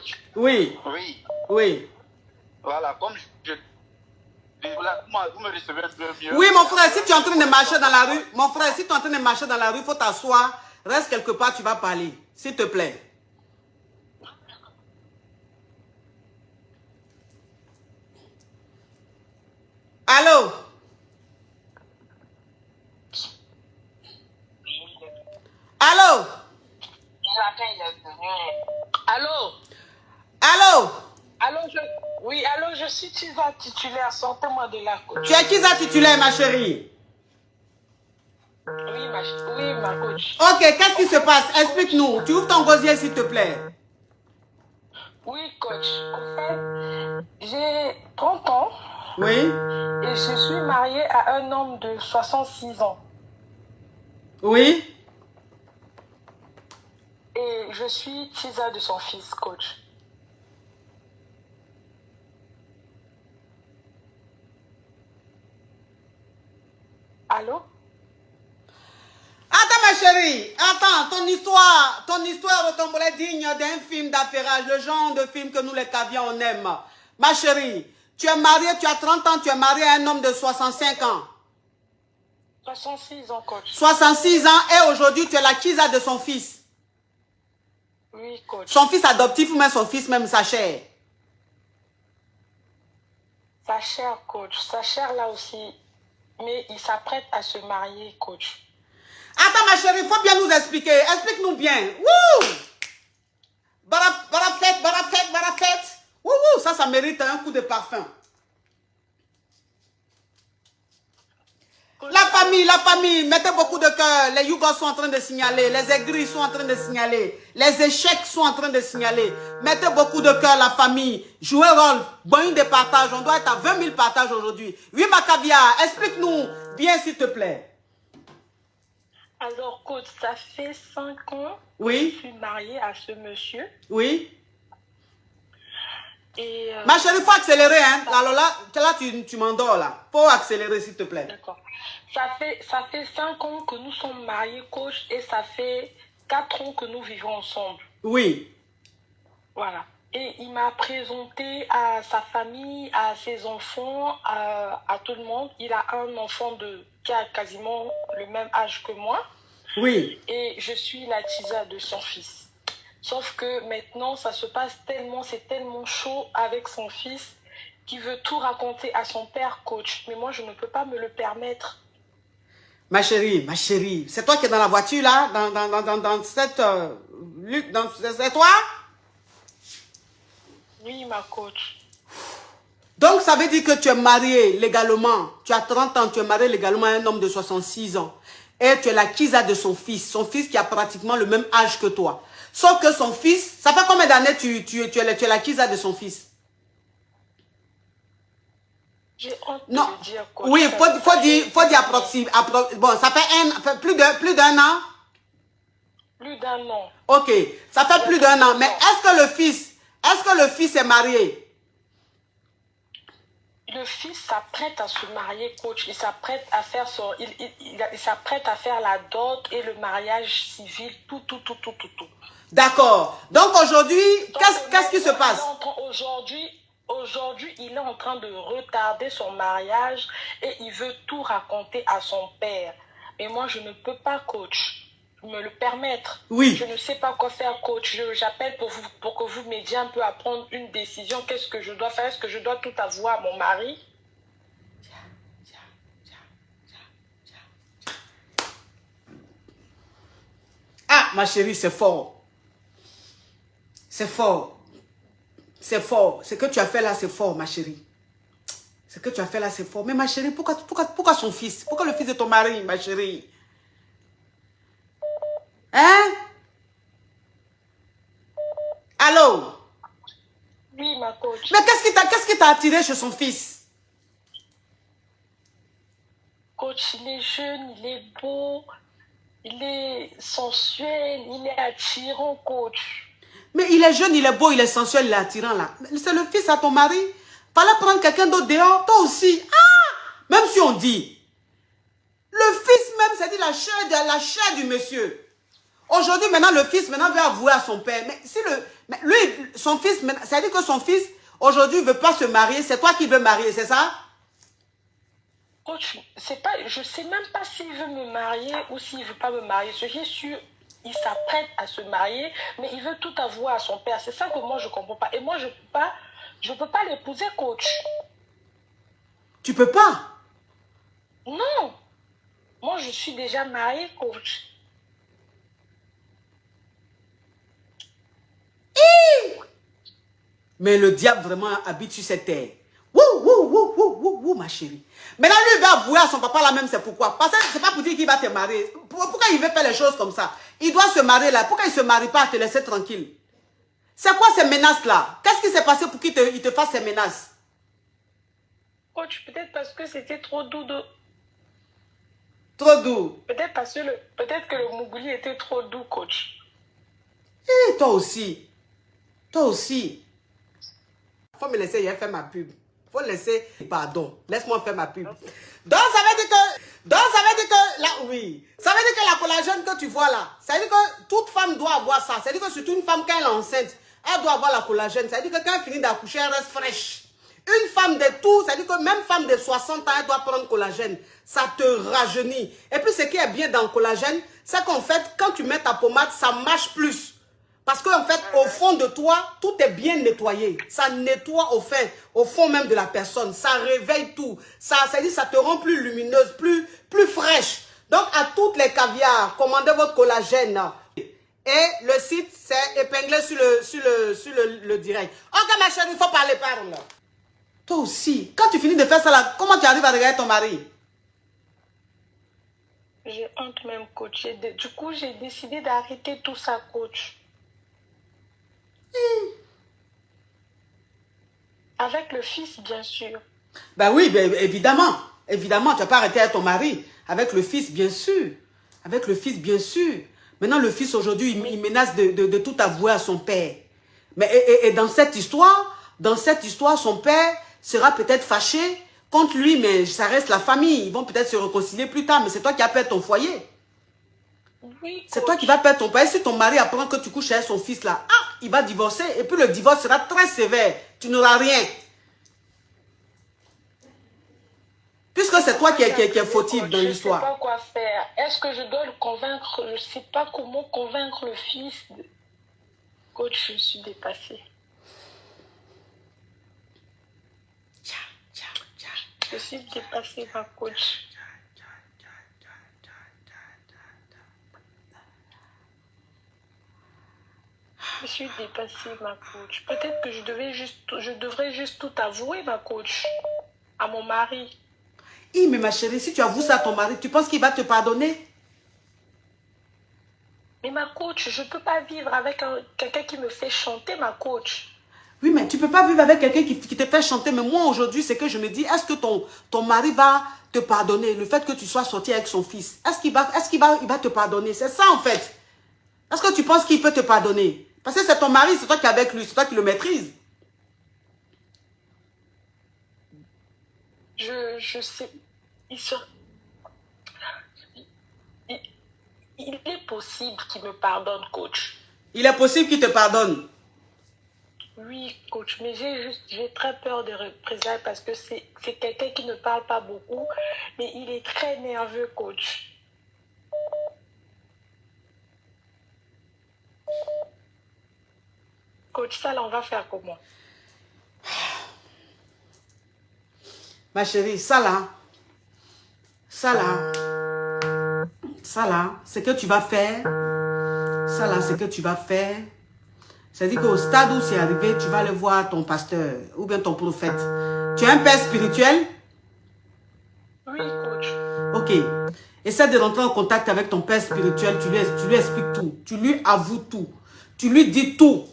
coach. Oui. Oui. Oui. Voilà, comme je... Voilà, vous me recevez un peu mieux. Oui, mon frère, si tu es en train de marcher dans la rue, mon frère, si tu es en train de marcher dans la rue, il faut t'asseoir. Reste quelque part, tu vas parler. S'il te plaît. Allô? Allô? Allô? Allô? Allô, oui, allô, je suis Tisa titulaire. Sortez-moi de là, coach. Tu es qui ça titulaire, ma chérie? Oui, ma coach. Ok, qu'est-ce qui se passe? Explique-nous. Tu ouvres ton gosier, s'il te plaît. Oui, coach. En fait, j'ai 30 ans. Oui. Et je suis mariée à un homme de 66 ans. Oui. Et je suis Tisa de son fils, coach. Allô? Attends, ma chérie. Attends, ton histoire retomberait digne d'un film d'affairage, le genre de film que nous, les caviars, on aime. Ma chérie, tu es mariée, tu as 30 ans, tu es mariée à un homme de 65 ans. 66 ans, coach. 66 ans et aujourd'hui, tu es la Kisa de son fils. Oui, coach. Son fils adoptif ou même son fils, même sa chair. Sa chair, coach. Sa chair, là aussi. Mais il s'apprête à se marier, coach. Attends, ma chérie, il faut bien nous expliquer. Explique-nous bien. Wouh! Barafette. Wouh, ça mérite un coup de parfum. La famille, mettez beaucoup de cœur. Les Yougos sont en train de signaler. Les aigris sont en train de signaler. Les échecs sont en train de signaler. Mettez beaucoup de cœur, la famille. Jouez rôle. Bon, des partages. On doit être à 20 000 partages aujourd'hui. Oui, ma caviar, explique-nous bien, s'il te plaît. Alors, coach, ça fait 5 ans oui. que je suis mariée à ce monsieur. Oui. Et ma chérie, il faut accélérer. Hein. Alors là tu m'endors là. Faut accélérer, s'il te plaît. D'accord. Ça fait 5 ans que nous sommes mariés, coach, et ça fait 4 ans que nous vivons ensemble. Oui. Voilà. Et il m'a présenté à sa famille, à ses enfants, à tout le monde. Il a un enfant qui a quasiment le même âge que moi. Oui. Et je suis la Tisa de son fils. Sauf que maintenant, ça se passe tellement, c'est tellement chaud avec son fils qui veut tout raconter à son père, coach. Mais moi, je ne peux pas me le permettre. Ma chérie, c'est toi qui es dans la voiture là, dans cette... c'est toi? Oui, ma coach. Donc, ça veut dire que tu es marié légalement. Tu as 30 ans, tu es marié légalement à un homme de 66 ans. Et tu es la Kisa de son fils qui a pratiquement le même âge que toi. Sauf que son fils, ça fait combien d'années tu es la Kisa de son fils? J'ai honte de non. le dire, coach. Oui, faut dire approximativement. Bon, ça fait plus d'un an? Plus d'un an. Ok, ça fait plus d'un an. Mais est-ce que le fils est marié? Le fils s'apprête à se marier, coach. Il s'apprête à faire il s'apprête à faire la dot et le mariage civil, tout. D'accord. Donc aujourd'hui, qu'est-ce qui se passe? Aujourd'hui, il est en train de retarder son mariage et il veut tout raconter à son père. Mais moi, je ne peux pas, coach, me le permettre. Oui. Je ne sais pas quoi faire, coach. J'appelle pour que vous m'aidiez un peu à prendre une décision. Qu'est-ce que je dois faire? Est-ce que je dois tout avouer à mon mari? Ah, ma chérie, c'est fort. C'est fort. C'est fort. Ce que tu as fait là, c'est fort, ma chérie. Ce que tu as fait là, c'est fort. Mais ma chérie, pourquoi son fils? Pourquoi le fils de ton mari, ma chérie? Hein? Allô? Oui, ma coach. Mais qu'est-ce qui t'a attiré chez son fils? Coach, il est jeune, il est beau, il est sensuel, il est attirant, coach. Mais il est jeune, il est beau, il est sensuel, il est attirant là. C'est le fils à ton mari. Fallait prendre quelqu'un d'autre dehors, toi aussi. Ah! Même si on dit, le fils même, c'est-à-dire la chair du monsieur. Aujourd'hui, maintenant, le fils maintenant veut avouer à son père. Mais si lui, son fils, ça veut dire que son fils, aujourd'hui, ne veut pas se marier. C'est toi qui veux marier, c'est ça? Coach, c'est pas, je sais même pas s'il veut me marier ou s'il veut pas me marier. Ce qui est sûr, il s'apprête à se marier, mais il veut tout avouer à son père. C'est ça que moi, je comprends pas. Et moi, je peux pas l'épouser, coach. Tu peux pas? Non. Moi, je suis déjà mariée, coach. Mais le diable vraiment habite sur cette terre. Wouh, ma chérie. Maintenant, lui, il va avouer à son papa là même, c'est pourquoi. Parce que c'est pas pour dire qu'il va te marier. Pourquoi il veut faire les choses comme ça? Il doit se marier là. Pourquoi il ne se marie pas à te laisser tranquille? C'est quoi ces menaces là? Qu'est-ce qui s'est passé pour qu'il te fasse ces menaces? Coach, peut-être parce que c'était trop doux. Trop doux. Peut-être que le Mougouli était trop doux, coach. Et toi aussi. Toi aussi. Faut me laisser faire ma pub. Faut laisser, pardon, laisse-moi faire ma pub. Donc ça veut dire que, là, oui, ça veut dire que la collagène que tu vois là, ça veut dire que toute femme doit avoir ça. Ça veut dire que surtout une femme quand elle est enceinte, elle doit avoir la collagène. Ça veut dire que quand elle finit d'accoucher, elle reste fraîche. Une femme de tout, ça veut dire que même femme de 60 ans, elle doit prendre collagène. Ça te rajeunit. Et puis ce qui est bien dans le collagène, c'est qu'en fait, quand tu mets ta pommade, ça marche plus. Parce qu'en fait, au fond de toi, tout est bien nettoyé. Ça nettoie au fond même de la personne. Ça réveille tout. Ça dit, ça te rend plus lumineuse, plus fraîche. Donc, à toutes les caviars, commandez votre collagène. Et le site, c'est épinglé sur le direct. Ok, ma chérie, il faut parler par là. Toi aussi, quand tu finis de faire ça là, comment tu arrives à regarder ton mari? J'ai honte même, coach. Du coup, j'ai décidé d'arrêter tout ça, coach. Avec le fils, bien sûr. Ben oui, ben évidemment. Évidemment, tu n'as pas arrêté avec ton mari. Avec le fils, bien sûr. Avec le fils, bien sûr. Maintenant, le fils, aujourd'hui, il menace de tout avouer à son père. Mais et dans cette histoire, son père sera peut-être fâché contre lui, mais ça reste la famille. Ils vont peut-être se réconcilier plus tard, mais c'est toi qui as perdu ton foyer. Oui, c'est toi qui vas perdre ton foyer. Si ton mari apprend que tu couches avec son fils là, il va divorcer. Et puis le divorce sera très sévère. Tu n'auras rien. Puisque c'est toi qui es fautif dans l'histoire. Je ne sais pas quoi faire. Est-ce que je dois le convaincre? Je ne sais pas comment convaincre le fils. Coach, je suis dépassée. Je suis dépassée, ma coach. Je suis dépassée, ma coach. Peut-être que je devrais juste tout avouer, ma coach, à mon mari. Oui, mais ma chérie, si tu avoues ça à ton mari, tu penses qu'il va te pardonner? Mais ma coach, je ne peux pas vivre avec quelqu'un qui me fait chanter, ma coach. Oui, mais tu ne peux pas vivre avec quelqu'un qui te fait chanter. Mais moi, aujourd'hui, c'est que je me dis, est-ce que ton mari va te pardonner? Le fait que tu sois sorti avec son fils, est-ce qu'il va te pardonner? C'est ça, en fait. Est-ce que tu penses qu'il peut te pardonner? Parce que c'est ton mari, c'est toi qui es avec lui, c'est toi qui le maîtrises. Je sais. Il est possible qu'il me pardonne, coach. Il est possible qu'il te pardonne. Oui, coach, mais j'ai très peur de représailles parce que c'est quelqu'un qui ne parle pas beaucoup, mais il est très nerveux, coach. Coach, ça là, on va faire comment? Ma chérie, ça là, c'est que tu vas faire. Ça là, c'est que tu vas faire. C'est-à-dire qu'au stade où c'est arrivé, tu vas aller voir ton pasteur ou bien ton prophète. Tu es un père spirituel? Oui, coach. Ok. Essaie de rentrer en contact avec ton père spirituel. Tu lui expliques tout. Tu lui avoues tout. Tu lui dis tout.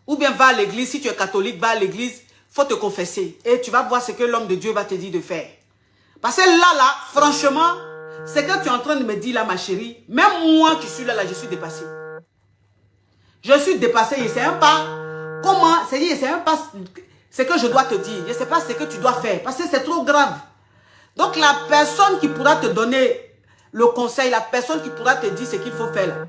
Ou bien va à l'église. Si tu es catholique, va à l'église. Il faut te confesser. Et tu vas voir ce que l'homme de Dieu va te dire de faire. Parce que là, franchement, c'est que tu es en train de me dire là, ma chérie. Même moi qui suis là, je suis dépassée. Je suis dépassée. Je ne sais même pas comment. Je ne sais même pas ce que je dois te dire. Je ne sais pas ce que tu dois faire. Parce que c'est trop grave. Donc la personne qui pourra te donner le conseil, la personne qui pourra te dire ce qu'il faut faire.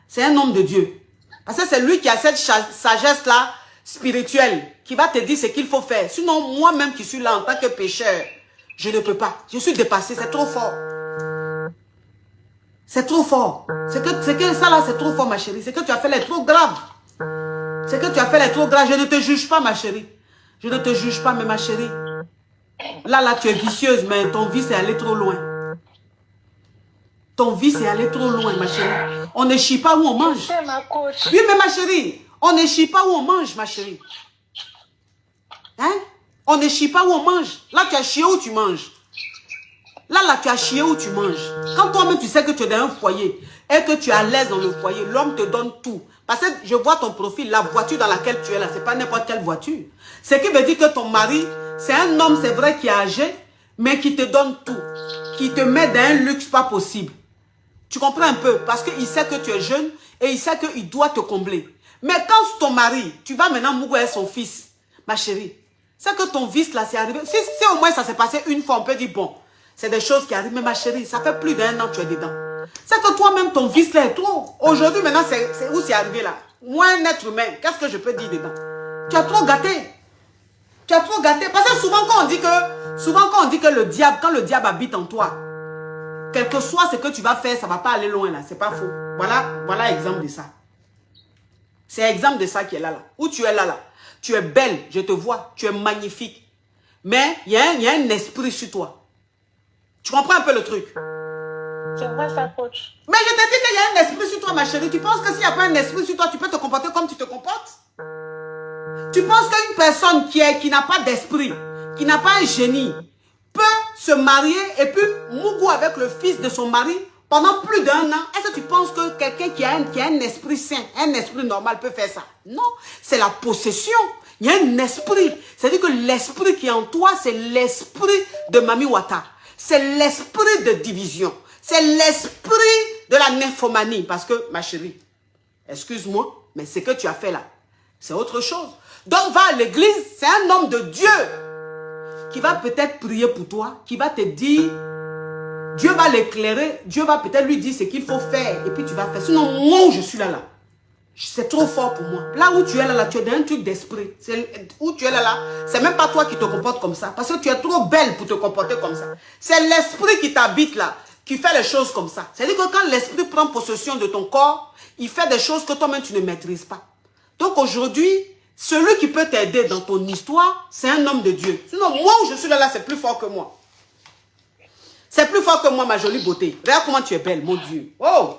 C'est un homme de Dieu. Parce que c'est lui qui a cette sagesse-là spirituelle, qui va te dire ce qu'il faut faire. Sinon, moi-même qui suis là en tant que pécheur, je ne peux pas. Je suis dépassé, c'est trop fort. C'est trop fort. C'est que ça là, c'est trop fort, ma chérie. C'est que tu as fait les trop grave. C'est que tu as fait les trop grave. Je ne te juge pas, ma chérie. Je ne te juge pas, mais ma chérie. Là, tu es vicieuse, mais ton vice est allé trop loin. Ton vice est allé trop loin, ma chérie. On ne chie pas où on mange. C'est ma coach. Oui, mais ma chérie, on ne chie pas où on mange, ma chérie. Hein? On ne chie pas où on mange. Là, tu as chié où tu manges. Là, tu as chié où tu manges. Quand toi-même, tu sais que tu es dans un foyer et que tu es à l'aise dans le foyer, l'homme te donne tout. Parce que je vois ton profil, la voiture dans laquelle tu es là, c'est pas n'importe quelle voiture. Ce qui veut dire que ton mari, c'est un homme, c'est vrai, qui est âgé, mais qui te donne tout. Qui te met dans un luxe pas possible. Tu comprends un peu? Parce qu'il sait que tu es jeune et il sait qu'il doit te combler. Mais quand ton mari, tu vas maintenant mourir son fils, ma chérie, c'est que ton vice là, c'est arrivé. Si au moins ça s'est passé une fois, on peut dire bon, c'est des choses qui arrivent. Mais ma chérie, ça fait plus d'1 an que tu es dedans. C'est que toi-même, ton vice là est trop. Aujourd'hui, maintenant, c'est où c'est arrivé là? Moi, un être humain, qu'est-ce que je peux dire dedans? Tu as trop gâté. Tu as trop gâté. Parce que souvent, quand on dit que le diable, quand le diable habite en toi, quel que soit ce que tu vas faire, ça ne va pas aller loin là. C'est pas faux. Voilà exemple de ça. C'est exemple de ça qui est là. Où tu es là. Tu es belle, je te vois. Tu es magnifique. Mais il y a un esprit sur toi. Tu comprends un peu le truc? C'est vrai, ça, coach. Mais je te dis qu'il y a un esprit sur toi, ma chérie. Tu penses que s'il n'y a pas un esprit sur toi, tu peux te comporter comme tu te comportes? Tu penses qu'une personne qui n'a pas d'esprit, qui n'a pas un génie, peut se marier et puis mougou avec le fils de son mari pendant plus d'1 an? Est-ce que tu penses que quelqu'un qui a un esprit sain, un esprit normal peut faire ça? Non, c'est la possession. Il y a un esprit. C'est-à-dire que l'esprit qui est en toi, c'est l'esprit de Mami Wata. C'est l'esprit de division. C'est l'esprit de la nymphomanie. Parce que, ma chérie, excuse-moi, mais ce que tu as fait là, c'est autre chose. Donc, va à l'église, c'est un homme de Dieu qui va peut-être prier pour toi, qui va te dire, Dieu va l'éclairer, Dieu va peut-être lui dire ce qu'il faut faire, et puis tu vas faire. Sinon, moi, je suis là, c'est trop fort pour moi. Là où tu es là, tu es dans un truc d'esprit. Où tu es là, c'est même pas toi qui te comportes comme ça, parce que tu es trop belle pour te comporter comme ça. C'est l'esprit qui t'habite là, qui fait les choses comme ça. C'est-à-dire que quand l'esprit prend possession de ton corps, il fait des choses que toi-même tu ne maîtrises pas. Donc aujourd'hui, celui qui peut t'aider dans ton histoire, c'est un homme de Dieu. Sinon, moi où je suis là, c'est plus fort que moi. C'est plus fort que moi, ma jolie beauté. Regarde comment tu es belle, mon Dieu. Oh,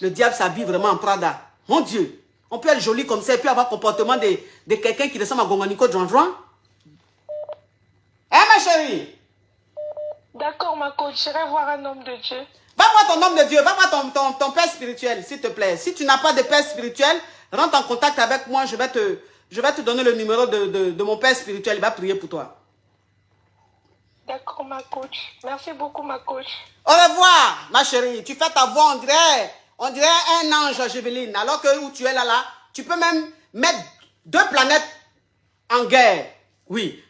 le diable s'habille vraiment en Prada. Mon Dieu, on peut être joli comme ça et puis avoir le comportement de quelqu'un qui ressemble à Gonganiko Djanjouan. Hein, ma chérie? D'accord, ma coach. J'irai voir un homme de Dieu. Va voir ton homme de Dieu, va voir ton père spirituel, s'il te plaît. Si tu n'as pas de père spirituel, rentre en contact avec moi, je vais te donner le numéro de mon père spirituel, il va prier pour toi. D'accord, ma coach. Merci beaucoup, ma coach. Au revoir, ma chérie. Tu fais ta voix, on dirait un ange, Géveline. Alors que où tu es là, tu peux même mettre 2 planètes en guerre. Oui.